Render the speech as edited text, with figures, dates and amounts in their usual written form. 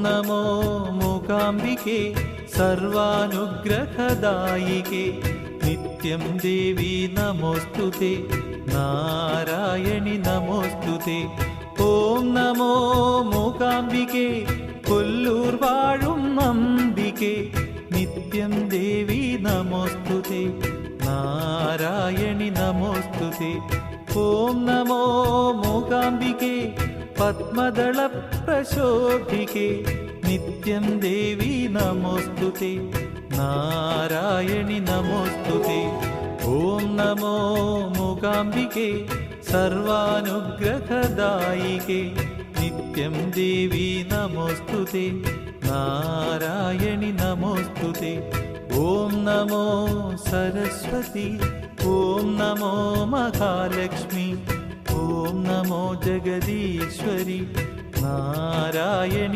നമോ മൂകാംബികേ സർവാനുഗ്രഹദായികേ നിത്യം ദേവി നമോസ്തുതേ നാരായണി നമോസ്തുതേ. ഓം നമോ മൂകാംബികേ കൊല്ലൂർ വാഴും അംബികേ നിത്യം ദേവി നമോസ്തുതേ നാരായണി നമോസ്തുതേ. ഓം നമോ മൂകാംബികേ പദ്മദളപ്രശോഭികേ നിത്യം ദേവി നമോസ്തുതേ നാരായണി നമോസ്തുതേ. ഓം നമോ മൂകാംബികേ സർവാനുഗ്രഹദായികേ നിത്യം ദേവി നമോസ്തുതേ നാരായണി നമോസ്തുതേ. ഓം നമോ സരസ്വതി ഓം നമോ മഹാലക്ഷ്മി ഓം നമോ ജഗദീശ്വരി നാരായണി